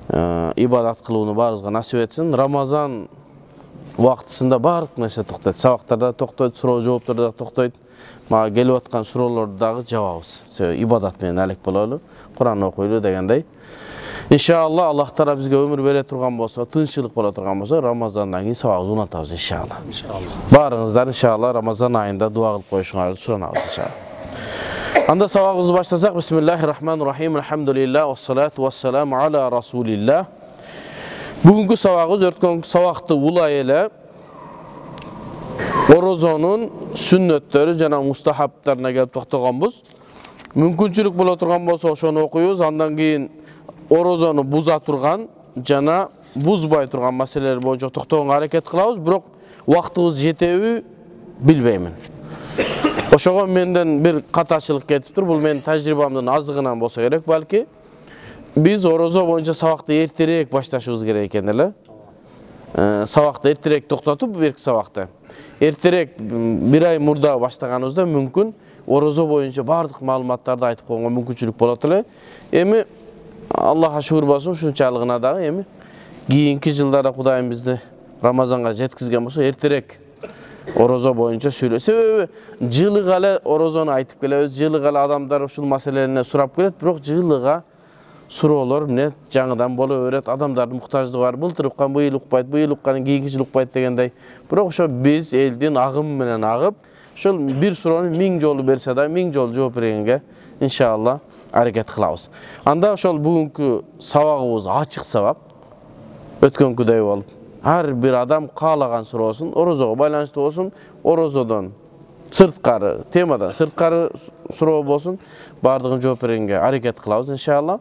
ибадат кылууну баарыбызга насип этсин. Рамазан вактысында барлык нерсе токтойт. Сабактарда токтойт, суроо жооптарда токтойт. Мага келип аткан суроолорду дагы жабабыз. Себеби ибадат менен алек бололу, Куран окуйлу дегендей. Иншалла Аллах Таала бизге өмүр бере турган болсо, тынччылык боло турган болсо, Рамазандан кийин сабагыбызды улантабыз иншалла. Баарыңыздар иншалла Рамазан айында дуа кылып коюшуңарды суранабыз иншалла. Анда сабагыбызды баштасак, бисмиллахир-рахманир-рахим, алхамдулиллах, вассалату вассаламу аля расулиллах. Бүгүнкү сабагыбыз өткөн сабакты улай эле орозонун сүннөттөрү жана мустахабтарына келип токтогонбуз. Мүмкүнчүлүк боло турган болсо ошону окуйбуз, андан кийин орозону буза турган жана бузбай турган маселелер боюнча токтогонго аракет кылабыз, бирок убактыбыз жетеби билбеймин. Ошого менден бир катачылык кетиптир. Бул менин тажрыйбамдын азыгынан болсо керек, балки биз орозо боюнча сабакты эртерээк башташыбыз керек экен эле. Сабакты эртерээк токтотуп, берки сабакты эртерээк бир ай мурда баштаганыбызда мүмкүн орозо боюнча бардык маалыматтарды айтып койгонго мүмкүнчүлүк болот эле. Эми Аллахка шүгүр болсун, ушунчалыгына дагы эми кийинки жылдарда Кудайым бизди Рамазанга жеткизген болсо эртерээк орозо боюнча сүйлөйт. Себеби жылыга эле орозону айтып келебиз, жылыга эле адамдар ушул маселени сурап келет, бирок жылыга суроолор эмне жаңыдан боло берет, адамдардын муктаждыгы бар. Былтыр уккан быйыл укпайт, быйыл уккан кийинки жыл укпайт дегендей. Бирок ошо биз элдин агым менен агып, ошол бир суроону 1000 жолу берсе да 1000 жолу жооп бергенге иншалла аракет кылабыз. Анда ошол бүгүнкү сабагыбыз ачык сабак. Өткөнкүдөй болуп, ар бир адам каалаган суроосун орозого байланыштуу болсун, орозодон сырткары, темадан сырткары суроо болсун, бардыгын жооп бергенге аракет кылабыз иншалла.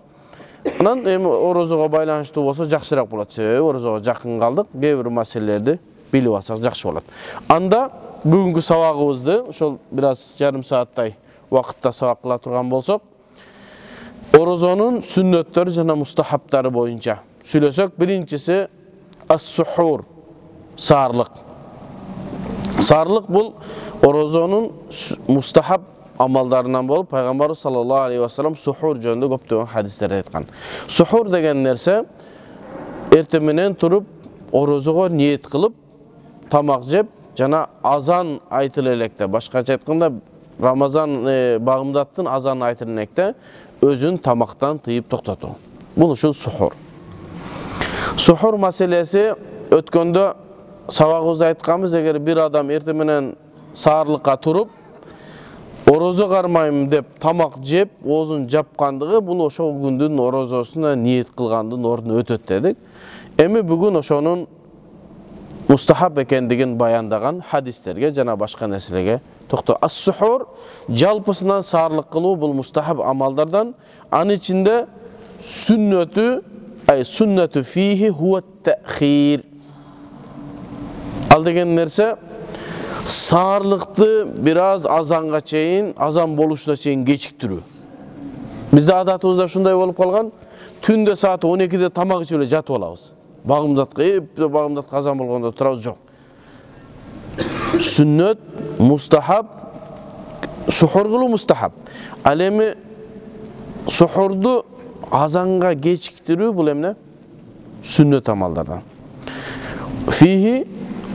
Анан эми орозого байланыштуу болсо жакшыраак болот, себеби орозого жакын калдык, кээ бир маселелерди билип алсак жакшы болот. Анда бүгүнкү сабагыбызды ошол бир аз жарым сааттай убакытта сабак кыла турган болсок, орозонун сүннөттөрү жана мустахабтары боюнча сүйлөсөк, биринчиси ас-сухур, саарлык. Саарлык бул орозонун мустахаб амалдарынан болуп, пайгамбарыбыз саллаллаху алейхи ва саллям сухур жөнүндө көптөгөн хадистерде айткан. Сухур деген нерсе эртең менен туруп орозого ниет кылып тамак жеп жана азан айтылы электе, башкача айтканда Рамазан багымдаттын азаны айтылы электе өзүн тамактан тыйып токтотуу. Бул ушул сухур. Сухур маселеси өткөндө сабагыбызда айтканбыз, эгер бир адам эртең менен саарлыкка туруп орозо кармайм деп тамак жеп, оозун жапкандыгы бул ошол күндүн орозосуна ниет кылгандын ордуна өтөт дедик. Эми бүгүн ошонун мустахаб экендигин баяндаган хадистерге жана башка нерселерге токтоо. Ас-сухур жалпысынан саарлык кылуу бул мустахаб амалдардан, анын ичинде сүннөтү, сүннөтү фихи хуа та'хир. Ал деген нерсе саарлыкты бир аз азанга чейин, азан болушуна чейин кечиктирүү. Бизде адатыбызда ушундай болуп калган, түндө саат 12-де тамак ичип эле жатып алабыз. Багымдатка азан болгондо турабыз, жок. Сүннөт, мустахаб, сухур кылуу мустахаб. Ал эми сухурду азанга кечиктирүү бул эмне? Сүннөт амалдардан. Фихи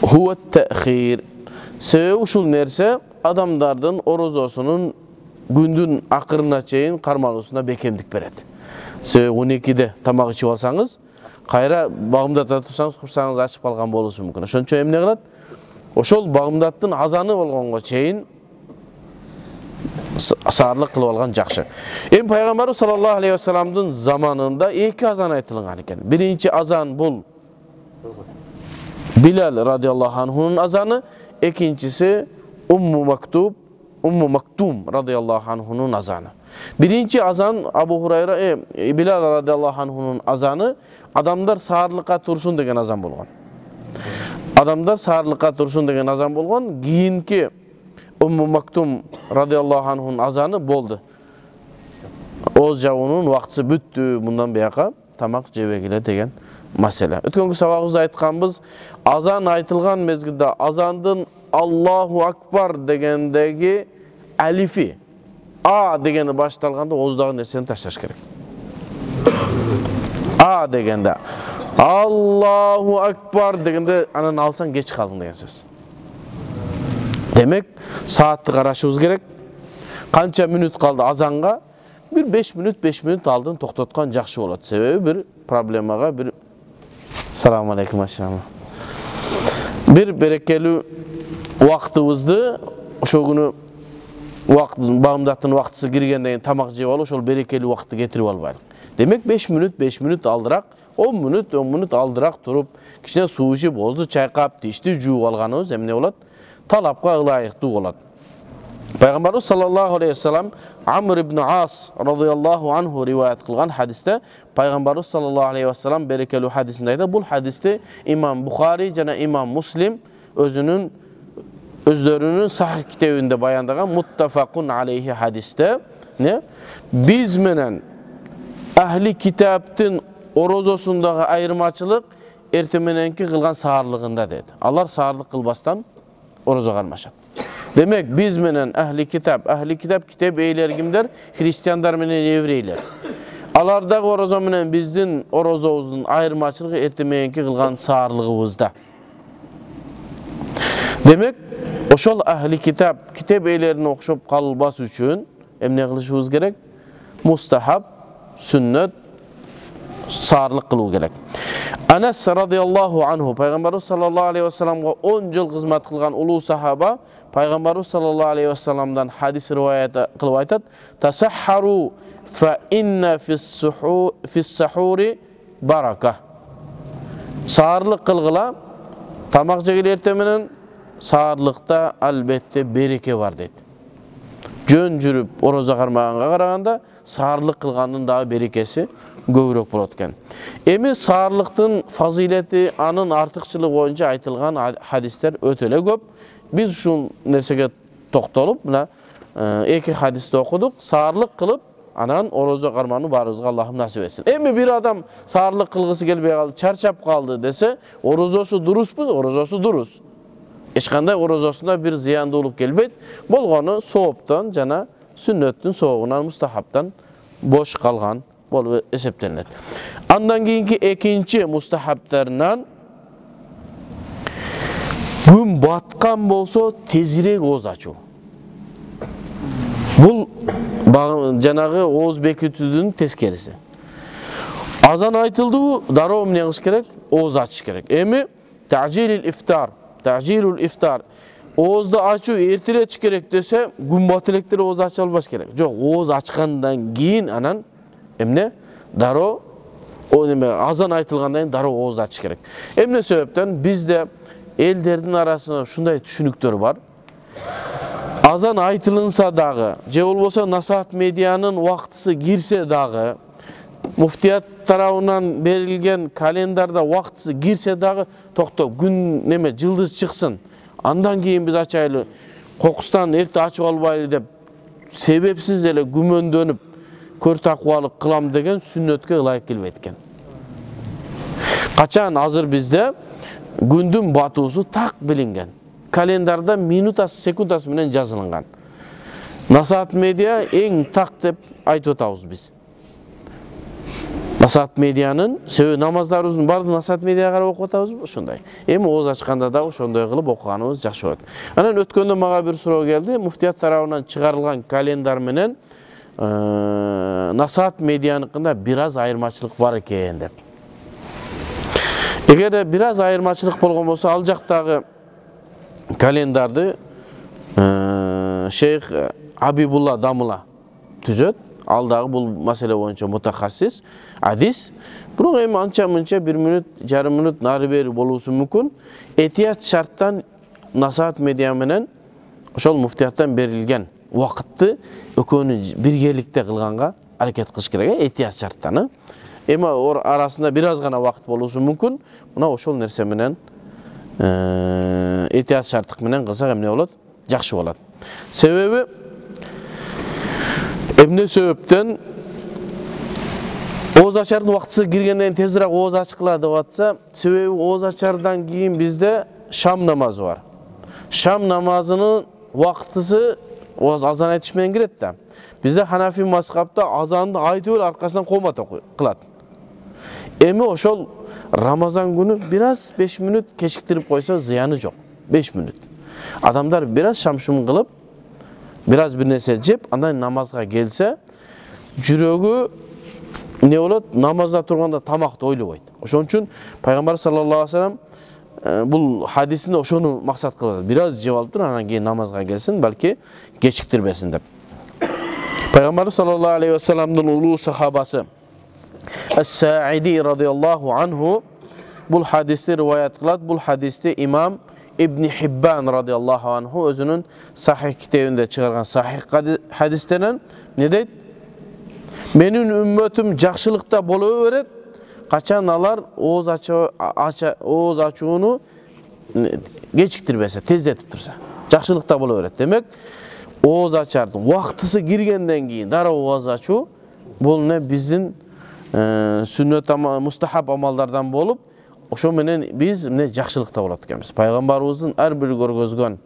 хуа та'хир. Себеби ушул нерсе адамдардын орозосунун күндүн акырына чейин кармалуусуна бекемдик берет. Себеби 12-де тамак ичип алсаңыз, кайра багымдата турсаңыз, курсаңыз ачып калган болушу мүмкүн. Ошон үчүн эмне кылат? Ошол багымдаттын азаны болгонго чейин саарлык кылып алган жакшы. Эми пайгамбарыбыз саллаллаху алейхи ва салламдын заманында 2 азан айтылган экен. Биринчи азан бул Билал радиаллаху анхунун азаны, экинчиси Умму Мактум радиаллаху анхунун азаны. Биринчи азан Абу Хурайра Билал радиаллаху анхунун азаны адамдар саарлыкка турсун деген азан болгон. Адамдар саарлыкка турсун деген азан болгон. Кийинки Умму Мактум радиаллаху анхунун азаны болду. Оз жабуунун убактысы бүттү, мындан бияка тамак жебегиле деген маселе. Өткөнкү сабагыбызда айтканбыз, азан айтылган мезгилде азандын Аллаху Акбар дегендеги алифи А дегени башталганда оздагы нерсени ташташ керек. A degende Allahu Akbar degende anan alsan geç kaldın degen söz. Demek saatni qarashыбыз керек. Qancha minut kaldı azanға? Bir 5 minut aldın toxtatqan жақсы болады. Sebebi bir problemaga bir Assalamu alaikum aşağıma. Bir berekeli vaqtыбызды ошол күнү bağımdattın vaqtısı girgenden tamak jеп alып, ошол berekeli vaqtты кетирип албайлык. Demek 5 minut aldırak, 10 minut aldırak turup, kişine su içip, ozdu çayqap, dişti juup alganыбыз эмне болот? Talapqa ылайыктуу болот. Peygamberimiz sallallahu aleyhi ve sellem Amr ibn As radıyallahu anhu rivayet kılgan hadiste Peygamberimiz sallallahu aleyhi ve sellem berekeli hadisindeydi. Bu hadiste İmam Bukhari jana İmam Muslim özlerinin sahih kitabında bayandagan muttafaqun aleyhi hadiste ne? Biz menen ahli kitaptın orozosundagı ayırmaçılık ertemenenki kılgan sağırlığında dedi. Allah sağırlık kılbastan orozo karmaşat. Demek biz menen ahli kitap kitap eyler kimler? Hristiyanlar menen evreyler. Alardagi orozo menen bizdin orozobуздун ayırmaçılığı ertemenenki kılgan sağırlığыбызda. Demek oşol ahli kitap eylerini okşop kalbas üçün emne kılışыбыз gerek? Mustahab, sünnet, sağırlık kılуу gerek. Anas radıyallahu anhu Peygamberimiz sallallahu aleyhi ve sellem'e 10 yıl hizmet kılgan ulu sahaba Peygamberimiz sallallahu aleyhi ve sellem'den hadis rivayet kılıp aytat: "Tasahharu fa inna fis sahuri baraka." Sağırlık kılgıla tamak jegil ertemenen sağırlıkta albatta bereke var dedi. Jön жүрүp oroza karmaganга karaganda sağırlık kılganın daha berekesi көбүрөөк болот экен. Эми саарылыктын фазилети, анын артыкчылыгы боюнча айтылган хадистер өтө эле көп. Biz ушул нерсеге токтолуп, мына эки хадисти окудук. Саарылык кылып, анан орозо кармануу баарыбызга Аллахым насип этсин. Эми бир адам саарылык кылгысы келбей калды, чарчап калды десе, орозосу дурусбу? Орозосу дурус. Эч кандай орозосунда бир зыяндуулук келбейт. Болгону сооптон жана сүннөттүн соогунан, мустахаптан бош калган bolup eseplenет. Andan keyinki ekinci mustahaplarından gün batkan bolsa tezirek oğuz açu. Bu janağı oğuz bekitüdün teskerisi. Azan aytıldı bu, darov ne kılış gerek? Oğuz açış gerek. Emi ta'jilul iftar. Oğuzda açu ertele çık gerek dese gün batılekleri oğuz açı albaş gerek. Yok, oğuz açkandan keyin anan emne daro o neme azan aytılgandan daro oğuz açış gerek. Emne sebepten bizde ellerдің arasında şunday түшүнүктөр бар. Azan aytılınsa dağı, je bolbosa Nasihat Media'nın vaqtısı girse dağı, muftiyat tarafından berilgen kalendarda vaqtısı girse dağı, toktop gün neme yıldız çıksın. Andan keyin biz açaylı, kokustan erте açıp albaylı dep sebepsiz ele gümöndönüp kör takvalık kılam degen sünnetke ılайык келбейт экен. Kaçan hazır bizde gündün batıusu tak bilingen. Kalendarda minutası, sekundası menen жазылган. Nasihat Media en tak dep aytып atабыз biz. Nasihat Media'nın sebebi namazlarımızın bardı Nasihat Media'ya karab okup atабыз ошондой. Эми оğuz açkanda da ошондой кылып okuганыбыз жакшы болот. Анан өткөндө мага bir суроо келди. Muftiyat tarafından çıkarılgan kalendar menen Nasihat Media'nыкында biraz ayırmaçılık var eken dep. Eğer biraz ayırmaçılık bolgon bolsa al жактагы kalendardı Şeyh Habibullah Damula түзөt. Aldağı bu mesele boyunca mutakassis hadis. Bunu hem ança bir minut, yarım minut nari beri bolusu mümkün. Etiyat şarttan Nasihat Media menen ошол muftiyattan berilgen vakıtты ökönü birgelikte kılganга hareket kılış gerek. Etiyat şarttanı. Ema or arasında biraz gana vakit bolusu mümkün. Buna ошол nerse menen etiyat şartlık menen kılsak emne bolat? Jakşı bolat. Sebebi emne sebepten oğuz açardın vaktısı girgenden tezdirek oğuz açıkla dep atsa, sebebi oğuz açardan keyin bizde Şam namazı var. Şam namazının vaktısı azan aytışmayan giret de. Bizde Hanafi mazhabda azanды aytıp arkasından qomat kılat. Emi oşol Ramazan günü biraz 5 minut keşiktirip koysa ziyanı yok. 5 minut. Adamlar biraz şamşum kılıp, biraz bir nese jep, andan namazga gelse, жүрөгү ne olur? Namazda turganda tamakta oylabayt. Oşon üçün Peygamber sallallahu aleyhi ve sellem bu hadisinde oşonu maksat kılады. Biraz jep alıp tur, anan keyin namazga gelsin, belki geçiktirbesin dep. Peygamber sallallahu aleyhi ve sellem'in ulu sahabası Es-Sa'idi radıyallahu anhu bu hadiste rivayet kılat. Bu hadiste İmam İbn Hibban radıyallahu anhu özünün sahih kitabında çıkargan sahih hadistenen ne deydi? Menin ümmetim jakşılıkta bolu beret, kaçan alar oğuz açuğunu geçiktirbese, tezdetip tursa. Jakşılıkta bolu beret. Demek oğuz açardın. Vaktısı girgenden keyin dara oğuz açuu bol ne bizim sünnet ama mustahab amallardan bolup oşo menen biz ne jakşılıkta bolat ekенбиz. Peygamberimizin her bir görgözgön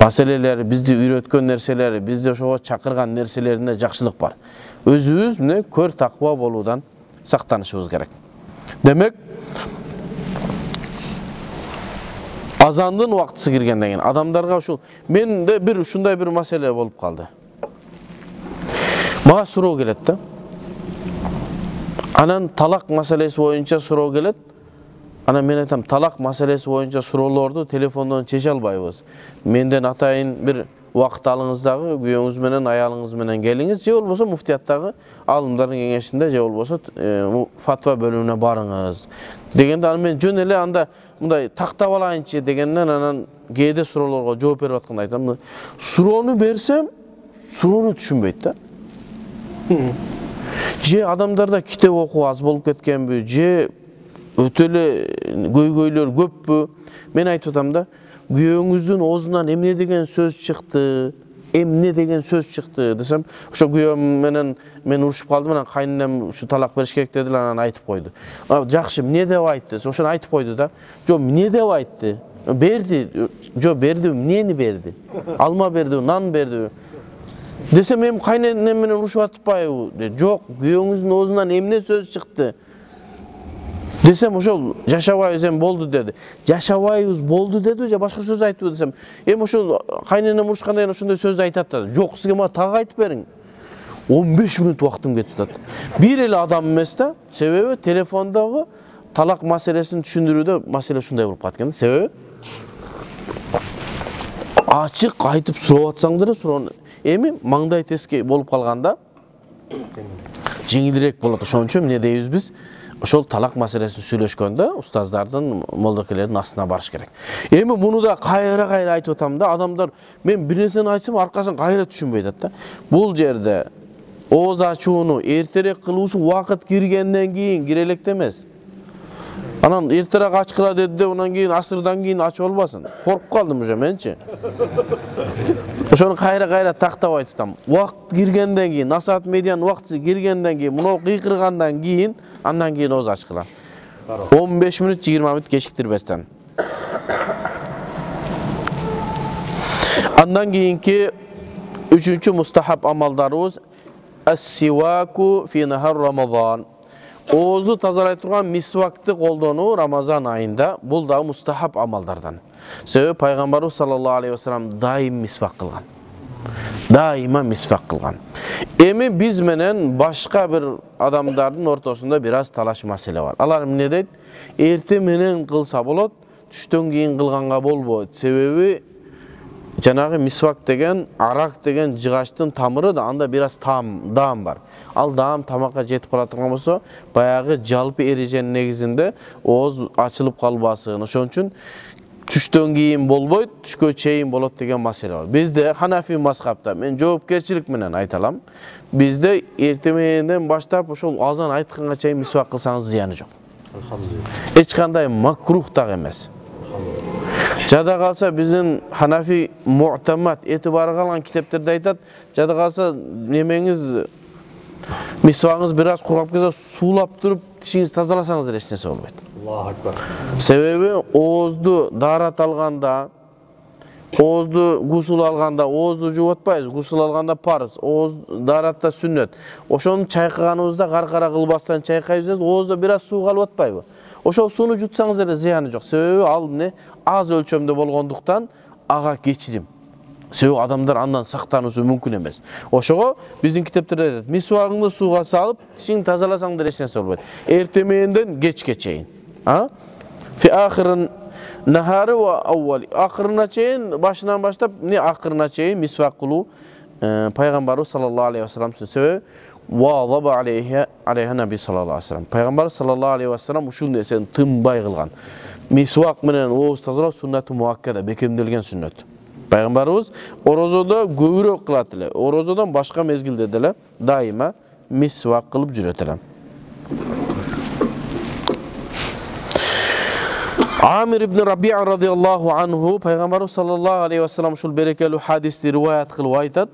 maseleleri, bizde üretken nerseleri, bizde oşoga çakırgan nerselerinde jakşılık var. Özübüz ne kör takva boludan saktanışыбыз gerek. Demek azandın vaktısı girgenden keyin adamlarga uşul men de bir uşunday bir masele bolup kaldı. Mağa suroo kelet da. Anan talak meselesi boyunca suroo kelet. Ana men aytam talak meselesi boyunca suroolordu telefondan çeşe albayбыз. Menden atayın bir vaqt alыңыздагы күйөөңүз менен аялыңыз менен келиңиz, же болбосо муфтияттагы алымдардын кеңешинде, же болбосо фатва бөлүмүнө барыңыз. Дегенде аны мен жөн эле анда мындай тактап алайынчы дегенден анан кээде суроолорго жооп берип атканда айтам, суроону берсем, суроону түшүнбөйт да. Же адамдарда китеп окуу аз болуп кеткенби, же өтө эле көйгөйлөр көппү? Мен айтып атам да, күйөөңүздүн оозунан эмне деген сөз чыкты? Эмне деген сөз чыкты десем, ошо күйөөм менен мен урушуп калдым, анан кайненем ушу талак бериш керек дедилер, анан айтып койду. Жакшы, эмне деп айтты? Ошону айтып койду да. Жок, эмне деп айтты? Берди. Жок, берди, эмнени берди? Алма берди, нан берди. Десем, мен кайненем менен урушуп атпайбы? Жок, күйөөңүздүн оозунан эмне сөз чыкты? Desem ошол жашабайбыз эми болду деди. Жашабайбыз болду деди же башка сөз айтты десем, эми ошол кайненем урушкандан кийин ошондой сөздү айтат да. Жок, сизге мага так айтып бериң. 15 минут убактым кетип атат. Бир эле адам эмес да, себеби телефондогу талак маселесин түшүндүрүүдө маселе ушундай болуп калат экен. Себеби ачык айтып сурап атсаңдар, суроону эми маңдай теске болуп калганда жеңилирээк болот. Ошон үчүн эмне дейбиз биз? Ошол талак маселесин сүйлөшкөндө устаздардын, молдокелердин астына барыш керек. Эми муну да кайра айтып атам да, адамдар мен бир нерсени айтсам аркасын кайра түшүнбөй атат да. Бул жерде ооз ачууну эртерээк кылуусу убакыт киргенден кийин кире электе эмес. Анан эртерээк ачкыла деди, анан кийин асырдан кийин ачып албасын. Коркуп калдым уже менчи. Ошону кайра тактап айтып атам. Убакыт киргенден кийин, насаат медианын убактысы киргенден кийин, муну кыйкыргандан кийин андан кийин ооз ачкыла. 15 минут 20 минут кечиктирбестен. Андан кийинки 3-чү мустахаб амалдарыбыз ас-сиваку фи нахар Рамазан. Оозу тазалай турган мисвакты колдонуу Рамазан айында бул да мустахаб амалдардан. Себеби Пайгамбарыбыз саллаллаху алейхи ва саллям дайым мисвак кылган. Daima misvak kılgan. Emi biz menen başka bir adamların ortasında biraz talaş mesele var. Alarım ne deydi? Erте menen kılsa bolot, түштөн кийин кылганга болбойт. Себеbi жанагы мисвак деген, арак деген жыгаштын тамыры да анда biraz даам бар. Ал даам тамакка жетип кала турган болсо, баягы жалпы эреженин негизинде ооз ачылып калбасын. Ошон үчүн түштөн кийин болбойт, түшкө чейин болот деген маселе бар. Бизде Ханафи мазхабта мен жоопкерчилик менен айталам. Бизде эрте менен баштап ошол азан айтканга чейин мисвак кылсаңыз зыяны жок. Эч кандай макрух так эмес. Жада калса биздин Ханафи Муътамад этибарга алган китептерде айтат, жада калса немеңиз мисвагыңыз бир аз кургап кетсе, суулап туруп тишиңизди тазаласаңыз эч нерсе болбойт. Себеби оозду даарат алганда Oğuzdu gusul alganda oğuzdu jууп атпайбыз, gusul alganda парыз, oğuz даратта сүннөт. Ошону чайкаганыбызда каркара кылбастан чайкайбыз, оозда бир аз суу калып атпайбы? Ошол сууну жутсаңыз эле зыяны жок. Себеби ал аз өлчөмдө болгондуктан ага кечирим. Себеби адамдар андан сактануусу мүмкүн эмес. Ошого биздин китептерде айтат, мисвагыңды сууга салып, тишиңди тазаласаң да эч нерсе болбойт. Эрте мененден кечке чейин. Fi ahirin nahari ve avvali. Ahirine çeyin, başından başlayıp ne ahirine çeyin misvak kulu Peygamberimiz sallallahu aleyhi ve sellem söylüyor. Vazaba aleyha Nabi sallallahu aleyhi ve sellem. Peygamber sallallahu aleyhi ve sellem uşul desen tımbay kılgan. Misvak menen oğuz tazalap sünnet-i muhakkada, bekemdelgen sünnet. Peygamberimiz orozoda göbürök kılatılar. Orozodan başka mezgilde dediler. Daima misvak kılıp cüretiler. Amir ibn Rabi'a radıyallahu anhu Peygamberimiz sallallahu aleyhi ve sellem şul berekeli hadisli rivayet kılıp aytat.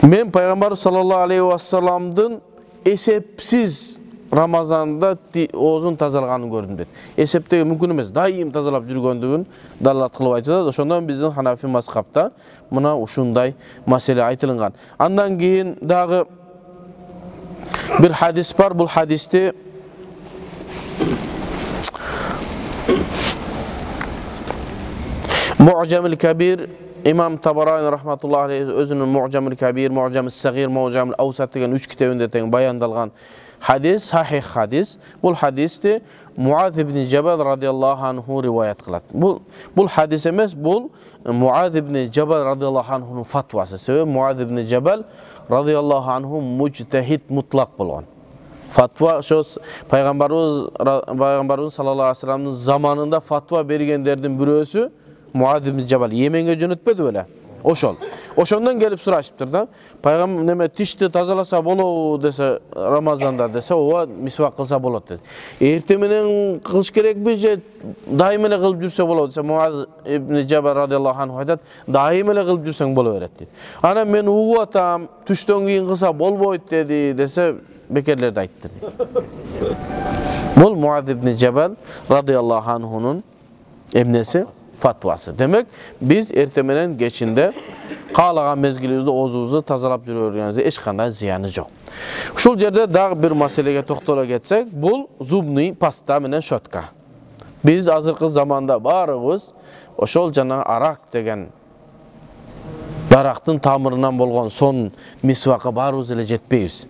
Men Peygamberimiz sallallahu aleyhi ve sellem'din esepsiz Ramazanda oğuzun tazalağını gördüm dedi. Esepteki mümkün emez. Daim tazalap жүргөндүгүн dalalat kılıp aytат. Ошондон биздин Ханафи мазхабта мына ушундай маселе айтылган. Андан кийин дагы bir hadis var. Bu hadiste Mu'camul Kabir İmam Tabarani rahmetullahi aleyhi özünün Mu'camul Kabir, Mu'camul Sagir, Mu'camul Awsat degan 3 kitabında teң bayandalgan hadis, sahih hadis. Bu hadiste Muaz ibn Cebel radıyallahu anhu rivayet kılat. Bu hadis emes, bu Muaz ibn Cebel radıyallahu anhu'nun fatvası. Sebebi Muaz ibn Cebel radıyallahu anhu muctehid mutlak bolgan. Fatva şu Peygamberimiz sallallahu aleyhi ve sellem'in zamanında fatva bergenlerden birisi Muaz ibn Cebel Yemen'e jönötpedi öyle. Oşol. Oşondan gelip suraşıptır da. Peygamber neme tişti tazalasa bolo dese Ramazanda dese ova misvak kılsa bolot dedi. Ertemenen kılış gerek bize daim ele kılıp jürse bolot dese Muaz ibn Cebel radıyallahu anhu aytat daim ele kılıp jürsen bolo öğretti. Ana men uğu atam tüştön keyin kılsa bolboyt dedi dese bekerler de ayttı dedi. Bol Muaz ibn Cebel radıyallahu anhu'nun emnesi fatvası. Demek biz ertemenen geçinde kalagan mezgilimizde oğuzumuzu tazalap жүргөнүбүздө eç kanday ziyanı yok. Şul yerde daha bir meseleye toktala geçsek, bu zubni pasta menen şotka. Biz azırkı zamanda barыбыз oşol jana arak degen daraktın tamırından bolgon son misvaka barыбыз ele jetpeybiz.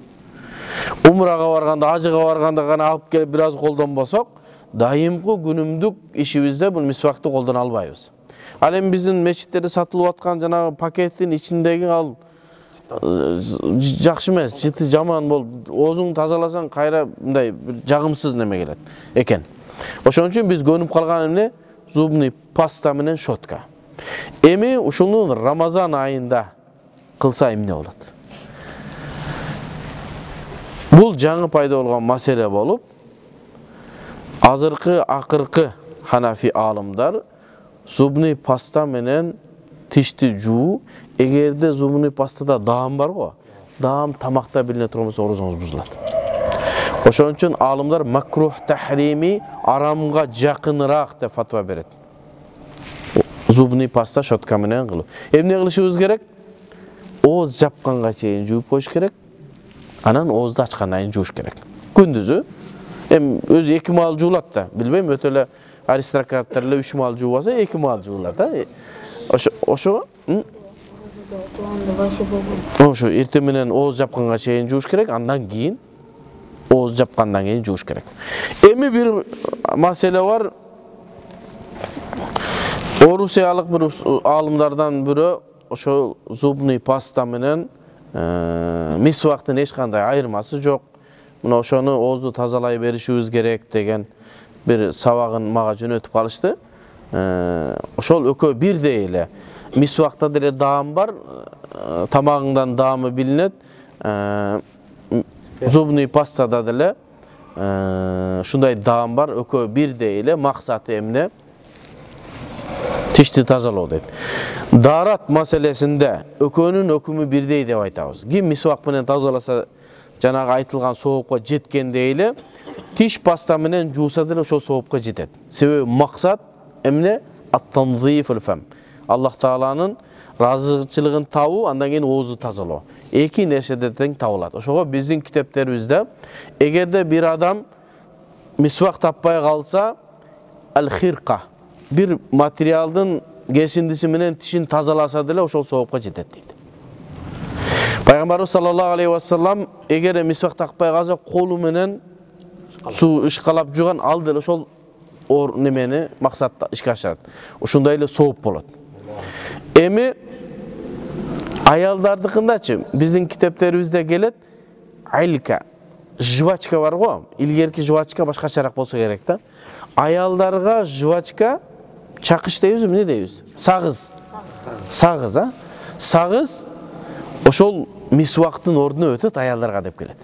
Umraga barganda, hajıga barganda gana alıp kelip biraz koldanbasok, daimki günümdük işibizde bu misvakты koldan albayбыз. Al endi bizdin meçitleri satılıp atkan jana paketin içindeki al jakşı emes, jıtı jaman bol. Oozуңду tazalasan kayra mындай jagымсыз neme gelet eken. Oşon üçin biz könüp kalgan emne zubni pasta menen şotka. Emi uşunu Ramazan ayında kılsa emne bolat. Bul жаңы пайда болгон маселе болуп, azırkı akırkı Hanafi alımlar zubni pasta menen tişti juu, egerde zubni pastada dağım var go, dağım tamakta biline turmasa orozunuz buzulat. Oşon üçün alımlar makruh tahrimi aramga jakınırak de fatva beret. Zubni pasta şotka menen kılıp. Emne kılışыбыз gerek? Oğuz japkanga çeyin juup koyuş gerek. Anan oğuzdu açkandan juuş gerek. Gündüzü özü 2 mal juulat da. Bilbeyim ötele aristokratlarla 3 mal juulasa 2 mal juulat da. Oşo Oşo ertemenen oğuz japkanga çeyin juuş gerek. Andan keyin oğuz japkandan keyin juuş gerek. Emi bir mesele var. Rusiyalık bir alımlardan biri oşo zubni pasta menen misvaktın eç kanday ayırması yok. Mına oşonu oğuzdu tazalay berişimiz gerek degen bir sabagın maga jönötüp kalıştı. Oşol ökö bir deyle. Misvakta dele dağım var. Tamağından dağımı bilinet. Zubni pastada dele şunday dağım var. Ökö bir deyle. Maksatı emne tişti tazaloo deydi. Darat meselesinde ökönün ökümü birdey dep aytabыз. Kim misvak menen tazalasa janağı aytılgan soopka jetken tiş pasta menen juusa деле ошол soopka жетет. Себеби maksat emne at-tanziful fam. Allah Taala'nın razıçılığın tabu, andan keyin oğuzu tazaloo. Eki nersede teң табылат. Ошого биздин китептерибизде эгерде bir adam misvak tapпай kalsa al-khirqa bir materialдын kesindisi менен tişin tazalasa деле ошол соопко жетет дейт. Пайгамбарыбыз саллаллаху алейхи ва саллам эгер misvak такпай калса колу менен суу ышкалап жуган ал деле ошол немени максатта ишке ашырат. Ушундай эле сооп болот. Эми ayaldardыкындачы биздин китептерибизде келет айлка жвачка бар го. Илгерки жвачка башкачараак болсо керек да. Аялдарга жвачка чакыш дейбиз, эмне дейбиз? Сагыз. Сагыз, а? Сагыз ошол мисвактын ордуна өтөт, аялдарга деп келет.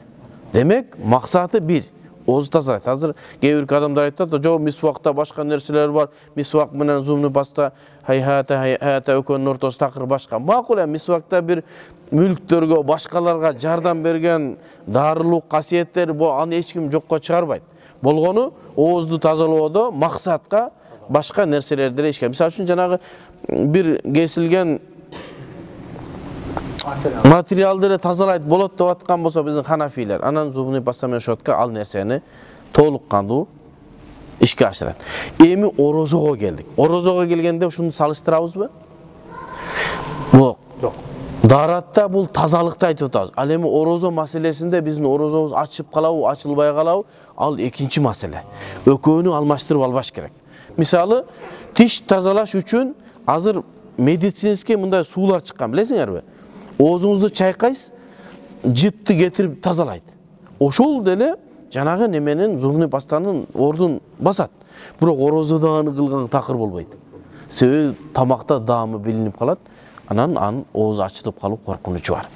Демек, максаты бир. Оозу тазалайт. Азыр кээ бир адамдар айтат, жок мисвакта башка нерселер бар. Мисвак менен зумну баста hayata өкөнүн ортосу такыр башка. Макул эми мисвакта бир мүлктөргө, башкаларга жардам берген дарылуу касиеттер бул, аны эч ким жокко чыгарбайт. Болгону оозду тазалоодо максатка башка нерселерди эле ишке. Мисалы үчүн жанагы бир кесилген материалды тазалайт болот деп аткан болсо биздин ханафилер, анан зубный паста менен щетка ал нерсени толук кандуу ишке ашырат. Эми орозого келдик. Орозого келгенде ушуну салыштырабызбы? Жок. Даратта бул тазалыкты айтып атабыз. Ал эми орозо маселесинде биздин орозобуз ачып калабы, ачылбай калабы, ал экинчи маселе. Экөөнү алмаштырып албаш керек. Мисалы, тиш тазалаш үчүн азыр медицинский мындай суулар чыккан, билесиңерби? Оозуңузду чайкайсыз, жытты кетирип тазалайт. Ошол деле жанагы неменин зубный пастанын ордун басат. Бирок орозодо аны кылган такыр болбойт. Себеби тамакта даамы билинип калат, анан оозу ачылып калуу коркунучу бар.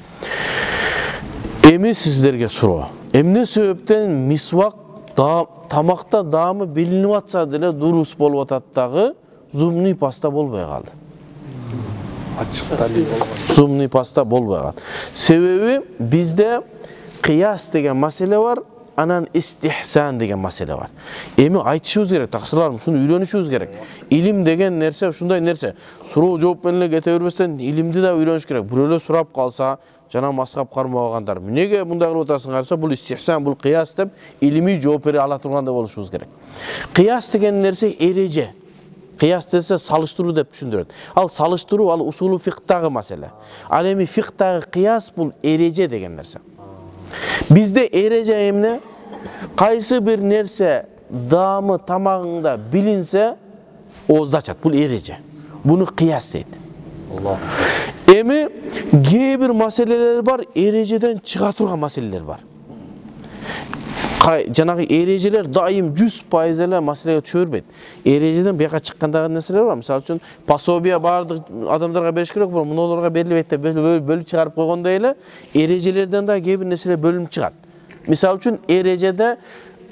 Эми сиздерге суроо. Эмне себептен мисвак тамакта даамы билинип атса деле дурус болуп атат дагы зубный паста болбой калды. Зубный паста болбой калды. Себеби бизде кыяс деген маселе бар, анан истихсан деген маселе бар. Эми айтышыбыз керек, таксырларым, шуну үйрөнүшүбүз керек. Илим деген нерсе ушундай нерсе. Суроо жооп менен кете бербестен илимди да үйрөнүш керек. Бирөөлөр сурап калса, жана маскап кармагандар, эмнеге мындай кылып атасың караса, бул истихсан, бул кыяс деп илимий жооп бере ала тургандай болушубуз керек. Кыяс деген нерсе эреже. Кыяс десе салыштыруу деп түшүндүрөт. Ал салыштыруу, ал усулу фикhtагы маселе. Ал эми фикhtагы кыяс бул эреже деген нерсе. Бизде эреже эмне? Кайсы бир нерсе даамы тамагыңда билинсе, оозду ачат. Бул эреже. Буну кыяс дейт. Эми кээ бир маселелер бар, эрежеден чыга турган маселелер бар. Жанагы эрежелер дайым 100% эле маселеге түшө бербейт. Эрежеден бияка чыккандагы нерселер бар. Мисалы үчүн пособия баардык адамдарга бериш керек, бирок мунуларга берилбейт деп бөлүп чыгарып койгондой эле эрежелерден да кээ бир нерселер бөлүнүп чыгат. Мисалы үчүн эрежеде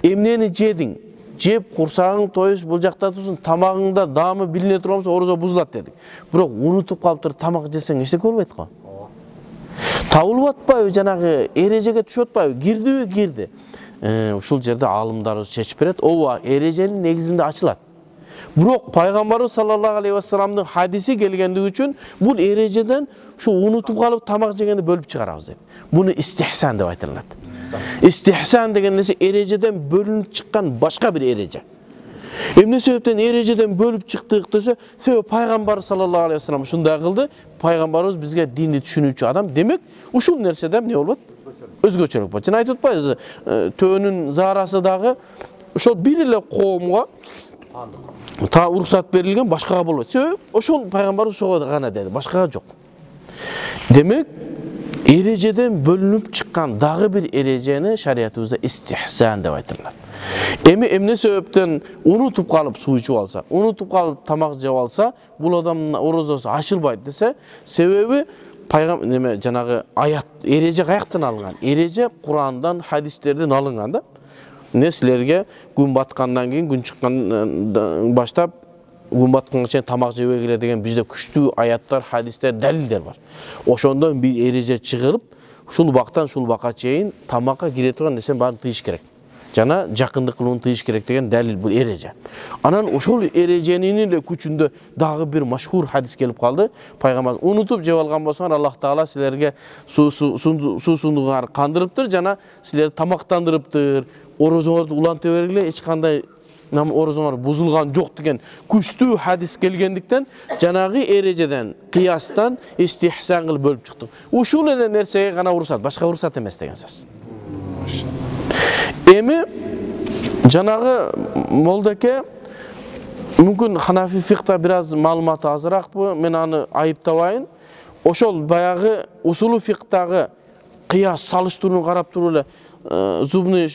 эмнени жедиң, жеп курсагың тоюш, бул жакта турсун, тамагыңда даамы билине турганса орозо бузулат дедик. Бирок унутуп калыптыр, тамак жесең эчтеке болбойт го. Табылып атпайбы, жанагы эрежеге түшүп атпайбы? Кирдиби? Кирди. Ушул жерде алымдарыбыз чечип берет. Ооба, эреженин негизинде ачылат. Бирок пайгамбарыбыз саллаллаху алейхи ва салламдын хадиси келгендиги үчүн бул эрежеден ушу унутуп калып тамак жегенди бөлүп чыгарабыз деп. Буну истихсан деп айтылат. Истихсан деген нерсе эрежеден бөлүнүп чыккан башка бир эреже. Эмне себептен эрежеден бөлүп чыктык десе, себеби пайгамбар саллаллаху алейхи ва саллам ушундай кылды. Пайгамбарыбыз бизге динди түшүнүүчү адам. Демек, ушул нерседе эмне болот? Өзгөчөлүк болот. Жана айтып атпайбыз, төөнүн заарасы дагы ошол бир эле коомго та уруксат берилген, башкага болбойт. Себеби ошол пайгамбарыбыз ошого гана деди, башкага жок. Демек, эрежеден бөлүнүп чыккан дагы бир эрежени шариятыбызда истихсан деп айтылат. Эми эмне себептен унутуп калып суу ичип алса, унутуп калып тамак жеп алса, бул адамдын орозосу ачылбайт десе, себеби жанагы аят, эреже каяктан алынган? Эреже Курандан, хадистерден алынган да. Силерге күн баткандан кийин, күн чыккандан баштап күн батканга чейин тамак жебегиле деген бизде күчтүү аяттар, хадистер, далилдер бар. Ошондон бир эреже чыгырып, ушул убактан ушул убакка чейин тамакка кире турган нерсени баарын тыйыш керек. Jana jakındık kılууну tıyış керек деген dalil bu ereje. Anan oşol erejeninin de küçünde dagı bir maşhur hadis gelip kaldı. Peygamber unutup jep algan bolsаңар Allah Taala sizlerge su sunduğuңар kandırıptır, jana sizlerdi tamaktandırıptır. Orozoңарды уланта бергиле, эч кандай orozoңар buzulgan жок деген күчтүү hadis келгендиктен жанагы эрежеден, кыястан истихсан кылып бөлүп чыктык. Ушул эле нерсеге гана уруксат, башка уруксат эмес деген сөз. Эми жанагы молдеке мүмкүн Ханафи фикта бираз маалыматы азыракпы, мен аны айыптабайын. Ошол баягы усулу фиктагы кыяс салыштырууну карап туруп эле зубный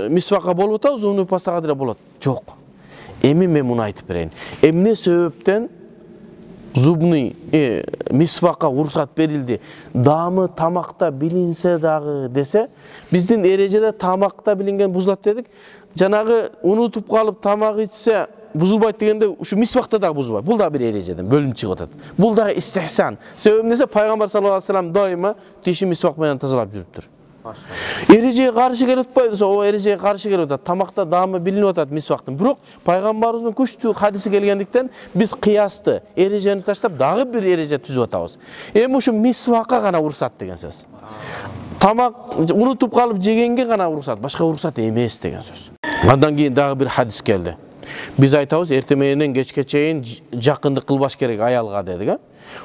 мисвакка болуп атабы, зубный пастага деле болот. Жок. Эми мен муну айтып берейин. Эмне себептен зубный мисвакка уруксат берилди? Даамы тамакта билинсе дагы десе, биздин эрежеде тамакта билинген бузулат дедик. Жанагы унутуп калып тамак ичсе buzulbayt degende şu misvakta da buzulbayt. Bul da bir ereceden bölüm çıkıp atadi. Bul da istihsan. Sebep nese Peygamber sallallahu aleyhi ve sellem daima dişi misvak bilen tazalap жүрүптүр. Erejeye karşı gelip atpaydı, o erejeye karşı gelip atadi. Tamakta daamı bilinip atadi misvaktın. Bирок Peygamberimizin күчтүү hadisi gelgendikten biz kıyastı, erejeni taşlap dagı bir ereje түзүп atabız. Эми şu misvakka gana уруксат деген söz. Tamak unutup kalıp jegenge gana уруксат, başka уруксат эмес деген söz. Andan keyin dagı bir hadis geldi. Biz aytabыз, эртеменден кечке чейин жакындык кылбаш керек аялга дедик, а?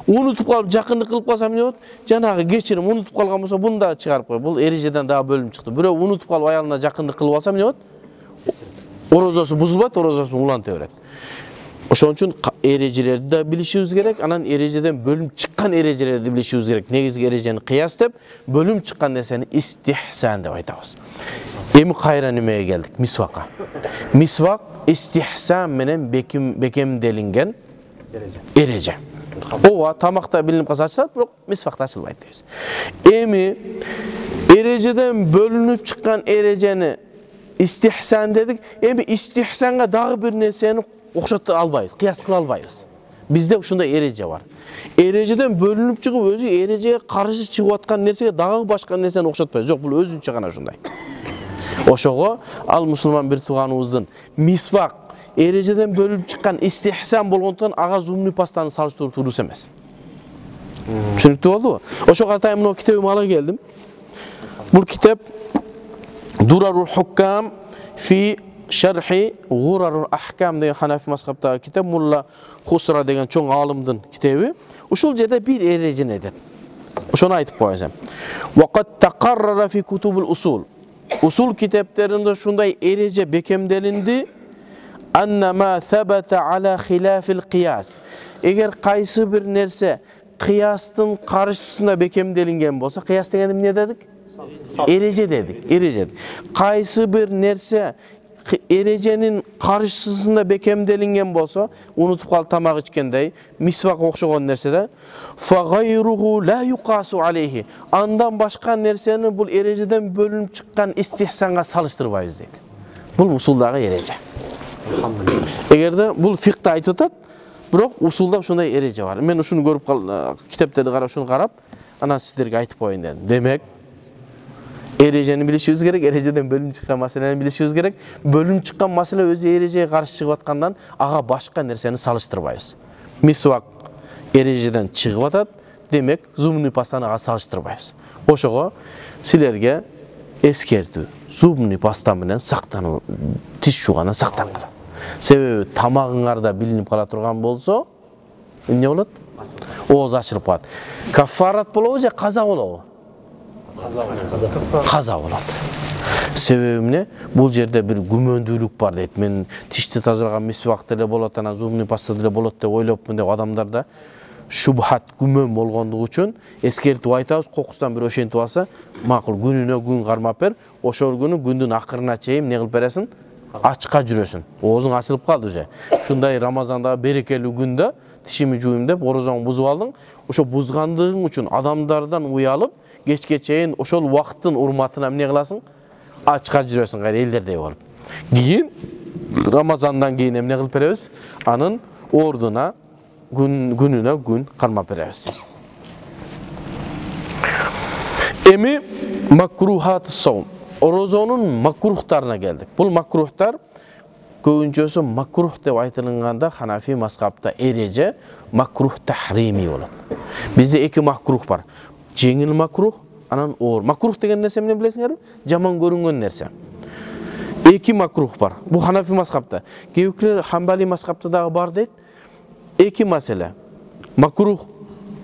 Унутуп калып жакындык кылып калсам эмне болот? Жанагы кечирим унутуп калган болсо, буну да чыгарып кой. Бул эрежеден дагы бөлүм чыкты. Бирок унутуп калып аялына жакындык кылып алса эмне болот? Орозосу бузулбайт, орозосун уланта берет. Ошон үчүн эрежелерди да билишибиз керек, анан эрежеден бөлүм чыккан эрежелерди билишибиз керек. Негизги эрежени кыяс деп, бөлүм чыккан нерсени истихсан деп айтабыз. Эми кайра немеге келдик? Мисвакка. Мисвак istihsan menen bekemделинген эреже. Ооба, тамакта билинип калса ачылат, бирок мисвакта ачылбайт дейбиз. Эми эрежеден бөлүнүп чыккан эрежени истихсан дедик. Эми истихсанга дагы бир нерсени окшото албайбыз, кыяс кыла албайбыз. Бизде ушундай эреже бар. Эрежеден бөлүнүп чыгып, өзү эрежеге каршы чыгып аткан нерсеге дагы башка нерсени окшотпойбуз. Жок, бул өзүнчө гана ушундай. Ошого ал мусулман бир тууганыбыздын мисвак эрежеден бөлүнүп чыккан истихсан болгондуктан ага зумный пастаны салыштыруу турус эмес. Түшүнүктүү болдубу? Ошого атайын мына китебимди ала келдим. Бул китеп Дурарул Хуккам фи Шархи Гурарул Ахкам деген Ханафи мазхабтагы китеп, Мулла Хусра деген чоң алымдын китеби. Ушул жерде бир эрежени айтат. Ошону айтып коесем. Вакат тaqarrara fi kutubul usul. Usul kitaplarında şunday erece bekemdelindi. Annama thabata ala khilafil qiyas. Eğer qaysı bir nerse kıyastın karşısında bekemdelingen bolsa, kıyas degende ne dedik? Erece dedik. Erece. Qaysı bir nerse erecenin karşısında bekemdelingen bolsa, unutup kal tamak içkendey, misvak okşogon nersede, fa gayruhu la yuqasu aleyhi. Andan başka nerseni bul ereceden bölünüp çıkkan istihsanga salıştırbayız deydi. Bul usuldagı erece. Eğer de bul fiqta aytıp atat, bирок usulda şunday erece var. Men şunu görüp kitaplarda qarap, şunu qarap, ana sizlerge aytıp koyun dedim. Demek erejeni bilişimiz gerek, erejeden bölüm çıkan masaleni bilişimiz gerek. Bölüm çıkan masale özü erejeye karşı çıkıp atkandan ağa başka nerseni salıştırbayız. Misvak erejeden çıkıp atat, demek zumny pastаны ağa salıştırbayız. Oşogo silerge eskerdi. Zumny pasta menen saktanu, tiş şuğana saktanılar. Sebebi tamağыңарда bilinip kala turgan bolso, ne bolat? Oğuz açılıp kalat. Kaffarat bolobу же каза болобу? Каза болот. Себеби эмне? Бул жерде бир күмөндүүлүк бар дейт. Мен тишти тазалаган мисвак деле болот, анан зумный паста деле болот деп ойлопмун деп адамдарда шубхат, күмөн болгондугу үчүн эскертип айтабыз, кокустан бир ошентип алса, макул күнүнө күн кармап бер, ошол күнү күндүн акырына чейин не кылып бересиң? Ачка жүрөсүң. Оозуң ачылып калды уже. Шундай Рамазанда берекелүү күндө тишими жууйм деп орозоңду бузуп алдың. Ошо бузгандыгың үчүн адамдардан уялып, кечке чейин ошол убакыттын урматына эмне кыласың? Ачка жүрөсүң, кайра элдердей болуп. Кийин Рамазандан кийин эмне кылып беребиз? Анын ордуна күнүнө күн кармап беребиз. Эми макрухат саум. Orozonun makruhtarına geldik. Bu makruhtar көбүнчөсү makruh деп айтылганда Ханафи мазхабта эреже makruh tahrimi болот. Бизде эки makruh бар. Жеңил makruh, анан оор. Makruh деген нерсе эмне билесиңерби? Жаман көрүнгөн нерсе. Эки makruh бар. Бул Ханафи мазхабта. Кейбирлер Хамбали мазхабта дагы бар дейт. Эки маселе. Makruh,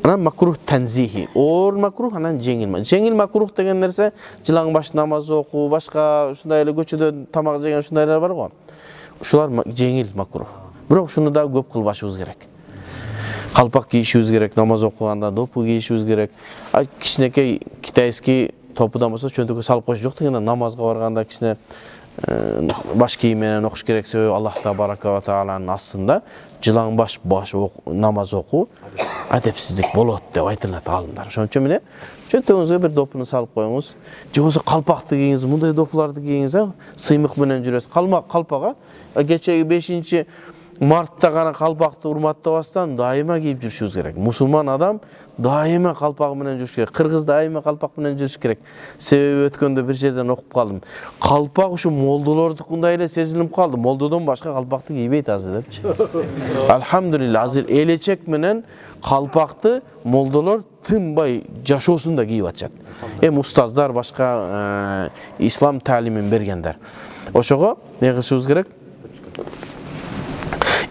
анан makruh tanzihi. Оор makruh, анан жеңил. Жеңил makruh деген нерсе жылаң баш намаз окуу, башка ушундай эле көчөдө тамак жеген ушундайлар бар го. Ушулар жеңил макрух. Бирок шуну да көп кылбашыбыз керек. Калпак кийишибиз керек, намаз окуганда допу кийишибиз керек. Кичинекей китайский топудан болсо чөнтөккө салып койуш жок дегенде намазга барганда кичине баш кийим менен окуш керек. Себеби Аллах табарака ва тааланын астында жылаң баш намаз окуу адепсиздик болот деп айтылат алымдар. Ошон үчүн эмне? Чөнтөгүңүзгө бир допуну салып коюңуз. Же болбосо калпакты кийиңиз, мындай допуларды кийиңиз, сыймык менен жүрөсүз. Калпага кечеги 5-мартта гана калпакты урматтабастан дайыма кийип жүрүшүбүз керек. Мусулман адам дайыма калпак менен жүрүш керек. Кыргыз дайыма калпак менен жүрүш керек. Себеби өткөндө бир жерден окуп калдым. Калпак ушу молдолордукундай эле сезилип калды. Молдодон башка калпакты кийбейт азыр депчи. Алхамдулилла, азыр элечек менен калпакты молдолор тынбай жашоосунда кийип атышат. Устаздар, башка ислам таалимин бергендер. Ошого не кылышыбыз керек?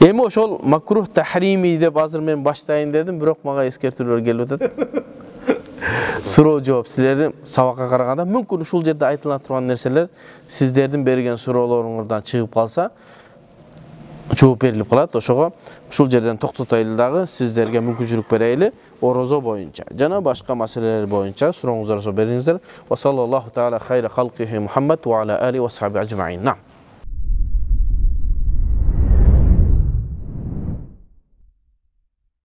Эми ошол макрух тахрими деп азыр мен баштайын дедим, бирок мага эскертүүлөр келип атат. Суроо жооп силердин сабакка караганда мүмкүн ушул жерде айтыла турган нерселер сиздердин берген суроолоруңуздан чыгып калса, жооп берилип калат. Ошого ушул жерден токтотойлу дагы, сиздерге мүмкүнчүлүк берейли. Орозо боюнча жана башка маселелер боюнча сурооңуздар бериңиздер. Ва саллаллаху таала хайра халқихи Мухаммад ва аля али ва сахби ажмаин.